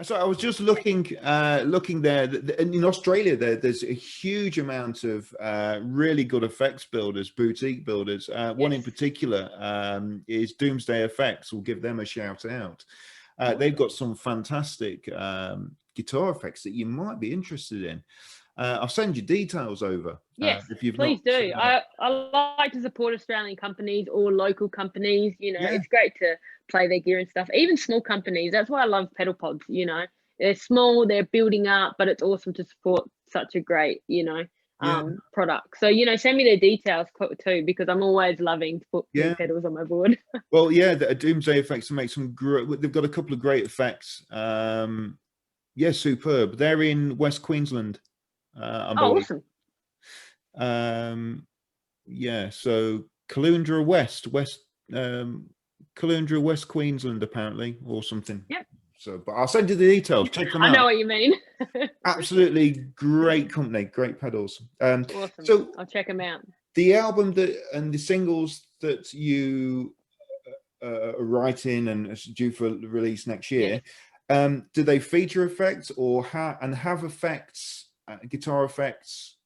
So I was just looking there. In Australia, there's a huge amount of really good effects builders, boutique builders. One in particular is Doomsday Effects. We'll give them a shout out. They've got some fantastic guitar effects that you might be interested in. I'll send you details over. Yes, if you've please not do. I like to support Australian companies or local companies. Yeah. It's great to play their gear and stuff. Even small companies. That's why I love pedal pods. They're small, they're building up, but it's awesome to support such a great, product. So, send me their details too, because I'm always loving to put new pedals on my board. Well, yeah, the Doomsday Effects make some great. They've got a couple of great effects. Superb. They're in West Queensland. I believe. Awesome. So Caloundra West, Caloundra, West Queensland, apparently, or something. Yep. So, but I'll send you the details. Check them out. I know what you mean. Absolutely great company, great pedals. Awesome. So I'll check them out. The album and the singles that you are writing and is due for release next year, do they feature effects or have effects, guitar effects,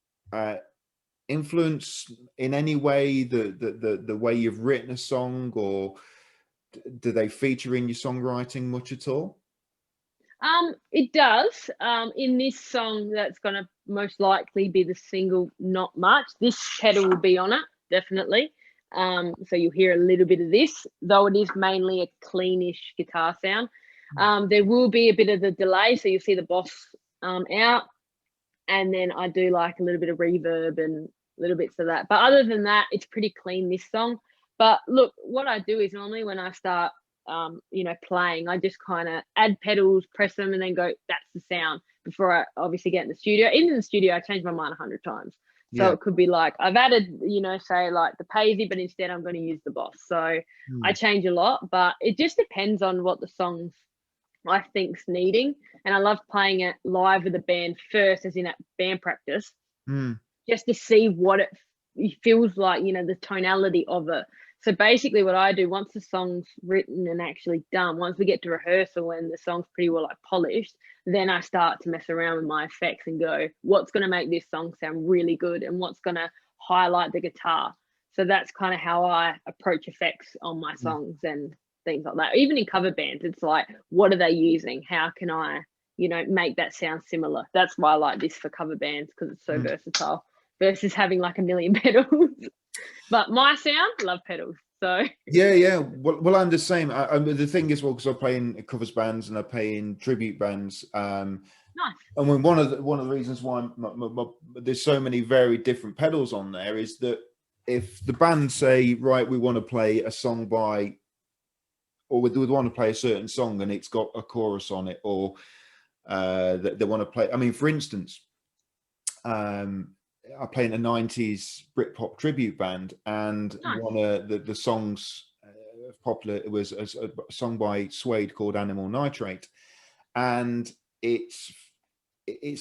influence in any way the way you've written a song, or do they feature in your songwriting much at all? It does. In this song, that's going to most likely be the single, not much. This pedal will be on it, definitely. So you'll hear a little bit of this, though it is mainly a cleanish guitar sound. There will be a bit of the delay, so you'll see the boss out, and then I do like a little bit of reverb and little bits of that. But other than that, it's pretty clean, this song. But look, what I do is normally when I start playing, I just kind of add pedals, press them, and then go, that's the sound, before I obviously get in the studio. Even in the studio, I change my mind 100 times. So it could be like I've added, say like the Paisley, but instead I'm going to use the Boss. So I change a lot, but it just depends on what the songs I think's needing. And I love playing it live with the band first, as in that band practice, just to see what it feels like, the tonality of it. So basically what I do, once the song's written and actually done, once we get to rehearsal and the song's pretty well like polished, then I start to mess around with my effects and go, what's going to make this song sound really good and what's going to highlight the guitar. So that's kind of how I approach effects on my songs and things like that. Even in cover bands, it's like, what are they using? How can I, make that sound similar? That's why I like this for cover bands, because it's so versatile versus having like a million pedals. But my sound, love pedals. So well, I'm the same. The thing is, because I play in covers bands and I play in tribute bands. Nice. And when one of the reasons why there's so many very different pedals on there is that if the band say, right, we want to play a song by, or we want to play a certain song and it's got a chorus on it, or they want to play. I mean, for instance, I play in a 90s Britpop tribute band, and one of the songs popular, it was a song by Suede called Animal Nitrate, and it's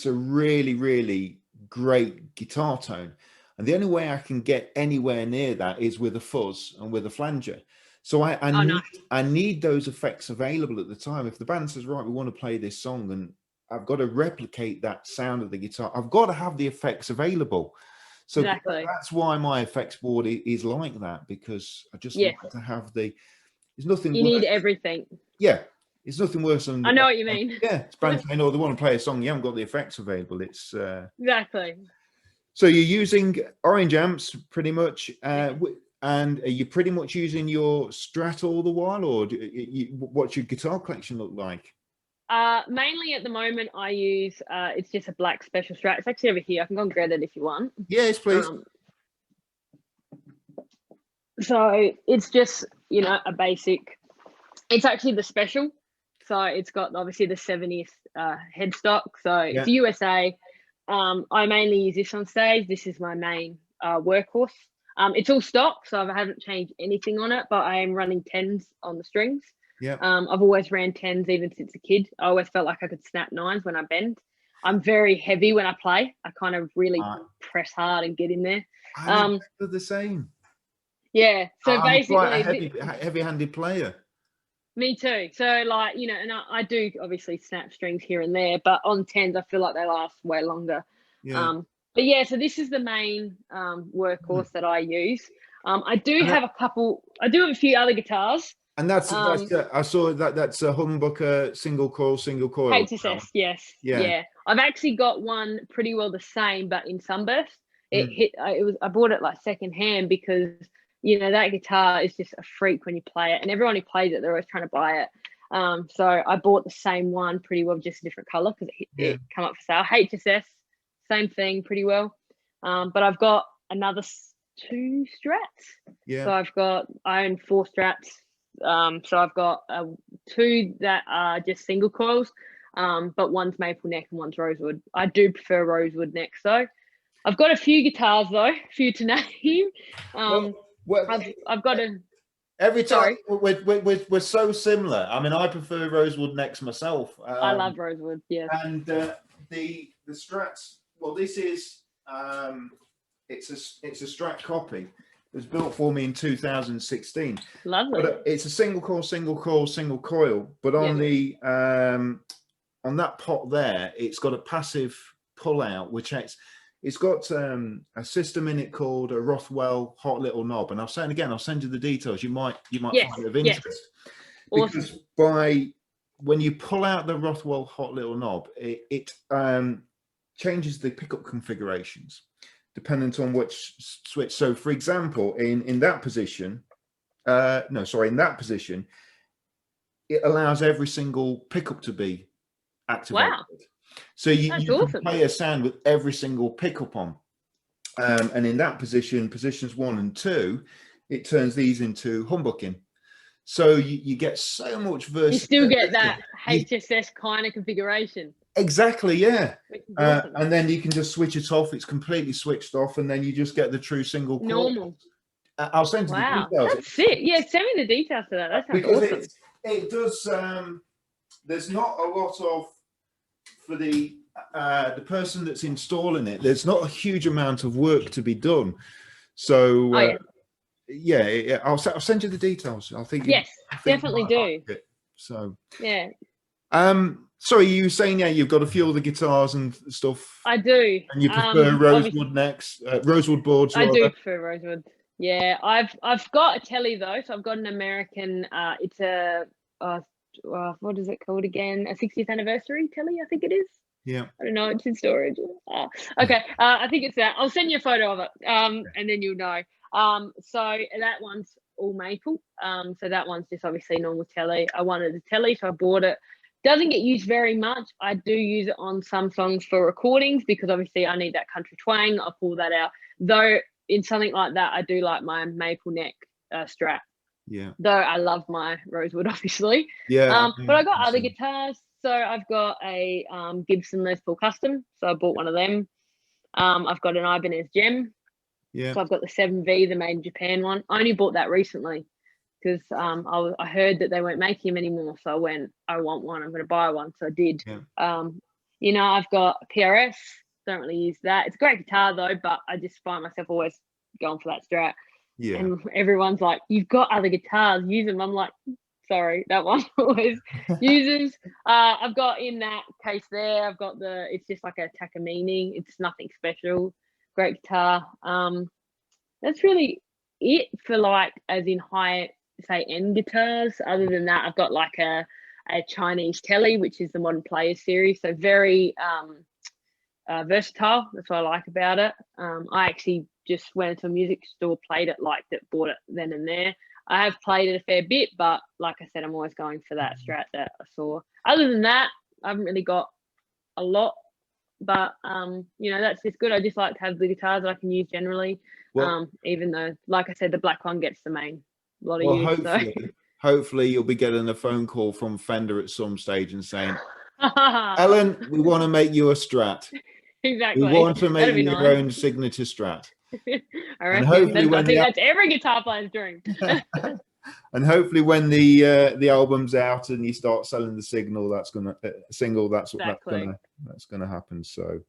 a really, really great guitar tone, and the only way I can get anywhere near that is with a fuzz and with a flanger. So I need those effects available at the time. If the band says, right, we want to play this song, and I've got to replicate that sound of the guitar, I've got to have the effects available. So that's why my effects board is like that, because I just like to have there's nothing. You need everything. Yeah, it's nothing worse than. I know what you mean. Yeah, it's band saying, "Oh, they want to play a song, you haven't got the effects available." It's exactly. So you're using orange amps pretty much, and are you pretty much using your Strat all the while, or what's your guitar collection look like? Mainly at the moment I use it's just a black special Strat. It's actually over here. I can go and grab it if you want. Yes, please. So it's just a basic. It's actually the special. So it's got obviously the 70th headstock. So it's USA. I mainly use this on stage. This is my main workhorse. It's all stock, so I haven't changed anything on it, but I am running 10s on the strings. Yeah. I've always ran 10s even since a kid. I always felt like I could snap 9s when I bend. I'm very heavy when I play. I kind of really press hard and get in there. I'm the same. Yeah. So I'm basically, quite a heavy-handed player. Me too. So like, you know, and I do obviously snap strings here and there, but on tens I feel like they last way longer. Yeah. But yeah, so this is the main workhorse that I use. I do have a few other guitars. And that's I saw that's a humbucker single coil. HSS, yes. Yeah. Yeah. I've actually got one pretty well the same, but in sunburst. I bought it like secondhand because, you know, that guitar is just a freak when you play it, and everyone who plays it, they're always trying to buy it. So I bought the same one pretty well, just a different color because it come up for sale. HSS, same thing, pretty well. But I've got another 2 strats. Yeah. So I own 4 strats. So I've got 2 that are just single coils, but one's maple neck and one's rosewood. I do prefer rosewood necks though. I've got a few guitars though, a few to name. I've got a. Every time we're so similar. I mean, I prefer rosewood necks myself. I love rosewood, yeah. And the strats. Well, this is it's a Strat copy. It was built for me in 2016. Lovely. But it's a single coil. But on the on that pot there, it's got a passive pull out, which it's got a system in it called a Rothwell hot little knob. And I'll say it again, I'll send you the details. You might find it of interest. Because when you pull out the Rothwell hot little knob, it changes the pickup configurations dependent on which switch. So for example, in that position, in that position, it allows every single pickup to be activated. Wow. So you can play a sound with every single pickup on. And in that position, positions 1 and 2, it turns these into humbucking. So you get so much versatility. You still get that HSS kind of configuration. Exactly, yeah. And then you can just switch it off. It's completely switched off, and then you just get the true single coil. Normal. I'll send you the details. That's sick. Yeah, send me the details for that. That sounds awesome. It does. There's not a lot of, for the person that's installing it, there's not a huge amount of work to be done. So I'll send you the details. I think definitely do. Like so yeah. Sorry, you were saying you've got a few other guitars and stuff. I do. And you prefer rosewood necks, rosewood boards. I do prefer rosewood. Yeah, I've got a telly though, so I've got an American. It's a what is it called again? A 60th anniversary telly, I think it is. Yeah. I don't know. It's in storage. Okay. I think it's that. I'll send you a photo of it. And then you'll know. So that one's all maple. So that one's just obviously normal telly. I wanted a telly, so I bought it. Doesn't get used very much. I do use it on some songs for recordings because obviously I need that country twang. I'll pull that out. Though in something like that, I do like my maple neck Strat. Yeah. Though I love my rosewood, obviously. Yeah. But I got other guitars. So I've got a Gibson Les Paul Custom. So I bought one of them. I've got an Ibanez Gem. Yeah. So I've got the 7V, the made in Japan one. I only bought that recently because I heard that they weren't making them anymore. So I went, I want one. I'm going to buy one. So I did. Yeah. You know, I've got a PRS. Don't really use that. It's a great guitar though, but I just find myself always going for that Strat. Yeah. And everyone's like, you've got other guitars, use them. I'm like, sorry, that one always uses. I've got in that case there, I've got it's just like a Takamine. It's nothing special. Great guitar. That's really it for like, as in high, say, end guitars. Other than that, I've got like a Chinese telly, which is the Modern Players series. So very versatile. That's what I like about it. I actually just went into a music store, played it, liked it, bought it then and there. I have played it a fair bit, but like I said, I'm always going for that Strat that I saw. Other than that, I haven't really got a lot, but you know, that's just good. I just like to have the guitars that I can use generally. Well, even though, like I said, the black one gets the main lot of use. Hopefully you'll be getting a phone call from Fender at some stage and saying, Ellen, we want to make you a Strat. Exactly. We want to make you your own signature Strat. I think that's every guitar player's dream. And hopefully when the album's out and you start selling the single, that's gonna happen. So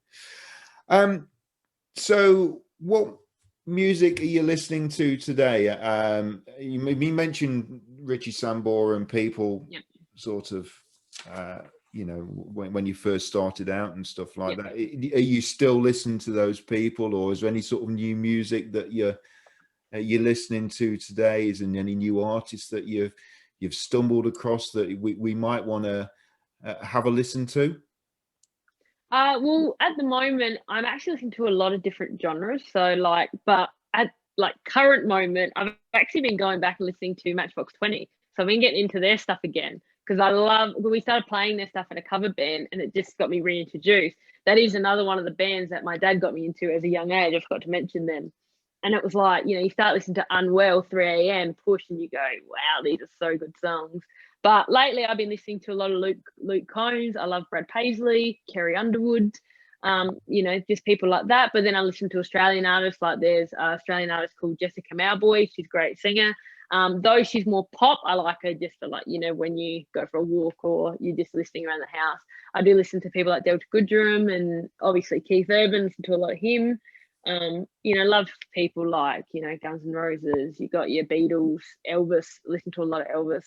what music are you listening to today? You mentioned Richie Sambora and people Yep. sort of, you know, when you first started out and stuff like Yep. that. Are you still listening to those people, or is there any sort of new music that you're listening to today? Is there any new artists that you've stumbled across that we might want to have a listen to? Well, at the moment, I'm actually listening to a lot of different genres. So, like, but at like current moment, I've actually been going back and listening to Matchbox 20. So I've been getting into their stuff again because I love when we started playing their stuff in a cover band, and it just got me reintroduced. That is another one of the bands that my dad got me into as a young age. I forgot to mention them. And it was like, you know, you start listening to Unwell, 3 a.m., Push, and you go, wow, these are so good songs. But lately, I've been listening to a lot of Luke Combs. I love Brad Paisley, Carrie Underwood, you know, just people like that. But then I listen to Australian artists. Like there's an Australian artist called Jessica Mauboy. She's a great singer. Though she's more pop, I like her just for, like, you know, when you go for a walk or you're just listening around the house. I do listen to people like Delta Goodrem and obviously Keith Urban. Listen to a lot of him. You know, love people like, you know, Guns N' Roses. You got your Beatles, Elvis. Listen to a lot of Elvis.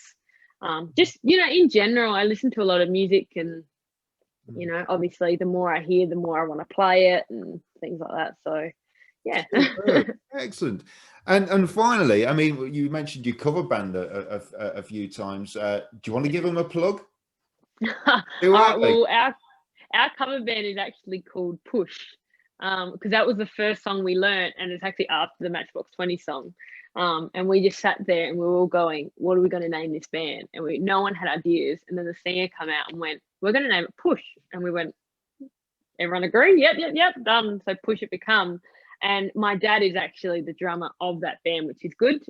Just, you know, in general, I listen to a lot of music, and, you know, obviously the more I hear, the more I want to play it and things like that. So, yeah. Excellent. And finally, I mean, you mentioned your cover band a few times. Do you want to give them a plug? All right, well, our cover band is actually called Push, because that was the first song we learnt, and it's actually after the Matchbox 20 song. And we just sat there and we were all going, what are we going to name this band? And no one had ideas. And then the singer come out and went, we're going to name it Push. And we went, everyone agree? Yep. Done. So Push it becomes. And my dad is actually the drummer of that band, which is good.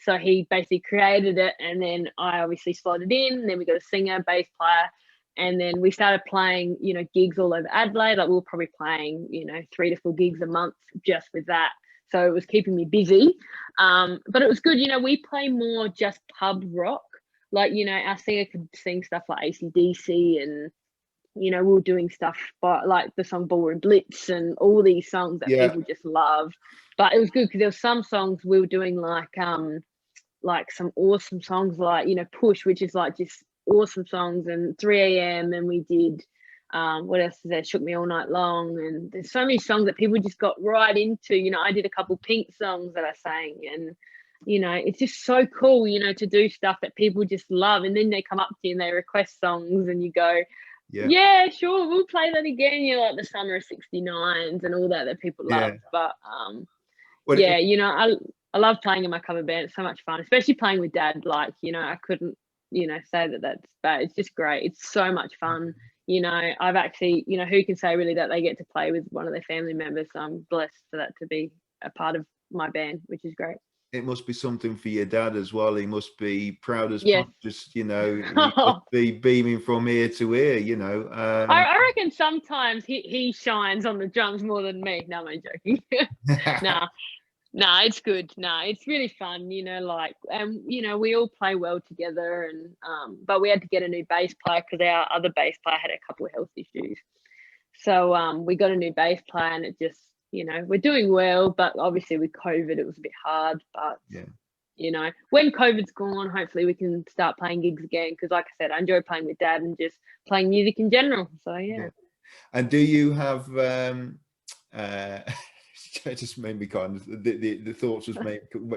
So he basically created it, and then I obviously slotted in. And then we got a singer, bass player, and then we started playing, you know, gigs all over Adelaide. Like we were probably playing, you know, 3 to 4 gigs a month just with that. So it was keeping me busy. But it was good. You know, we play more just pub rock. Like, you know, our singer could sing stuff like AC/DC, and, you know, we were doing stuff like the song Ballroom Blitz and all these songs that people just love. But it was good because there were some songs we were doing like some awesome songs like, you know, Push, which is like just awesome songs, and 3 a.m. and we did what else is there? Shook Me All Night Long, and there's so many songs that people just got right into. You know, I did a couple Pink songs that I sang, and, you know, it's just so cool, you know, to do stuff that people just love, and then they come up to you and they request songs, and you go, yeah, sure, we'll play that again. You know, like the Summer of '69s and all that people love. But yeah, you know, I love playing in my cover band. It's so much fun, especially playing with Dad. Like, you know, I couldn't, you know, say that that's bad. It's just great. It's so much fun. You know, I've actually, you know, who can say really that they get to play with one of their family members? So I'm blessed for that to be a part of my band, which is great. It must be something for your dad as well. He must be proud as Yes. just, you know, he must be beaming from ear to ear, you know. I reckon sometimes he shines on the drums more than me. No, I'm joking. Nah, it's good. Nah, it's really fun, you know, like, you know, we all play well together, and but we had to get a new bass player because our other bass player had a couple of health issues. So we got a new bass player, and it just, you know, we're doing well, but obviously with COVID it was a bit hard. But you know, when COVID's gone, hopefully we can start playing gigs again, because like I said, I enjoy playing with Dad and just playing music in general. So yeah. And do you have it just made me kind of the thoughts just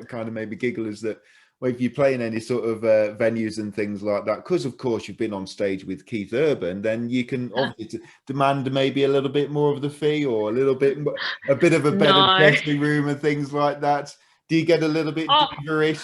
kind of made me giggle, is that, well, if you play in any sort of venues and things like that, because of course you've been on stage with Keith Urban, then you can obviously demand maybe a little bit more of the fee, or a bit of a better dressing room and things like that. Do you get a little bit diverish?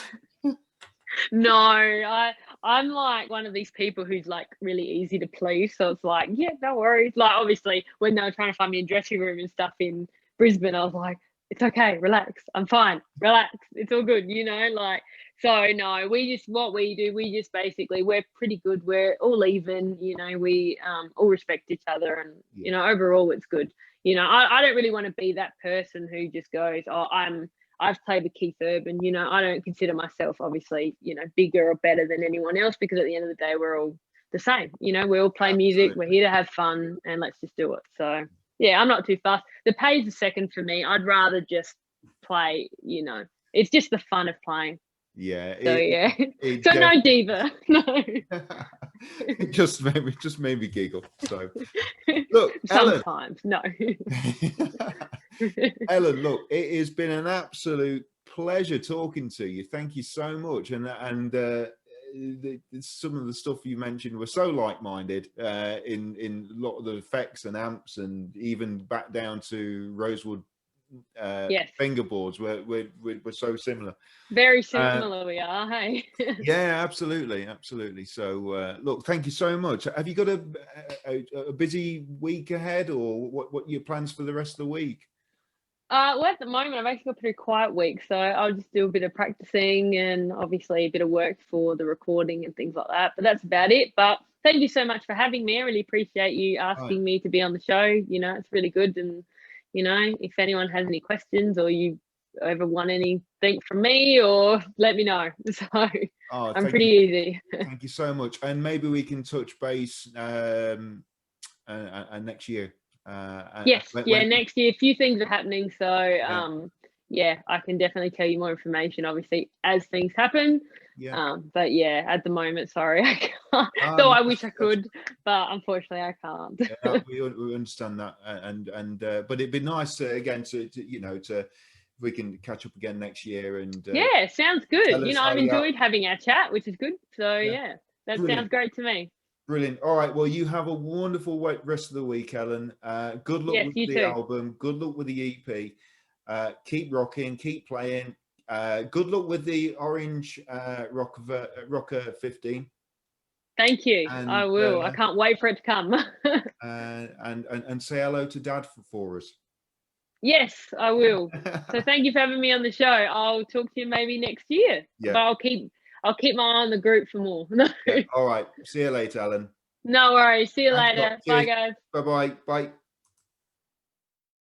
No, I'm like one of these people who's like really easy to please. So it's like, yeah, no worries. Like obviously when they were trying to find me a dressing room and stuff in Brisbane, I was like, it's okay, relax, I'm fine, relax, it's all good, you know, like. So no, what we do, we just basically, we're pretty good, we're all even, you know, we all respect each other, and you know, overall it's good. You know, I don't really want to be that person who just goes, oh, I've played with Keith Urban, you know, I don't consider myself obviously, you know, bigger or better than anyone else, because at the end of the day we're all the same, you know, we all play music, we're here to have fun, and let's just do it. So yeah, I'm not too fast. The pay's a second for me. I'd rather just play, you know, it's just the fun of playing. Yeah. So yeah. It So no diva. No. it just made me giggle. So look, Ellen. Sometimes no. Ellen, look, it has been an absolute pleasure talking to you. Thank you so much. And some of the stuff you mentioned were so like-minded in a lot of the effects and amps, and even back down to Rosewood Yes. fingerboards. We're so similar. Very similar we are, hey. Yeah, absolutely. So look, thank you so much. Have you got a busy week ahead, or what are your plans for the rest of the week? Well, at the moment, I've actually got a pretty quiet week, so I'll just do a bit of practicing and obviously a bit of work for the recording and things like that. But that's about it. But thank you so much for having me. I really appreciate you asking me to be on the show. You know, it's really good. And, you know, if anyone has any questions or you ever want anything from me, or let me know. So I'm pretty easy. Thank you so much. And maybe we can touch base next year. Yes, next year a few things are happening, so yeah, I can definitely tell you more information obviously as things happen. But yeah, at the moment, sorry, I can't. Though I wish I could, but unfortunately I can't. We understand that, and but it'd be nice again to you know, to if we can catch up again next year. And yeah, sounds good. You know, I've enjoyed having our chat, which is good. So yeah, that sounds great to me. Brilliant. All right. Well, you have a wonderful rest of the week, Ellen. Good luck with the album. Good luck with the EP. Keep rocking. Keep playing. Good luck with the Orange Rocker 15. Thank you. And, I will. I can't wait for it to come. And say hello to Dad for us. Yes, I will. So thank you for having me on the show. I'll talk to you maybe next year. Yeah. But I'll keep my eye on the group for more. All right. See you later, Alan. No worries. See you later. Bye, guys. Bye-bye. Bye.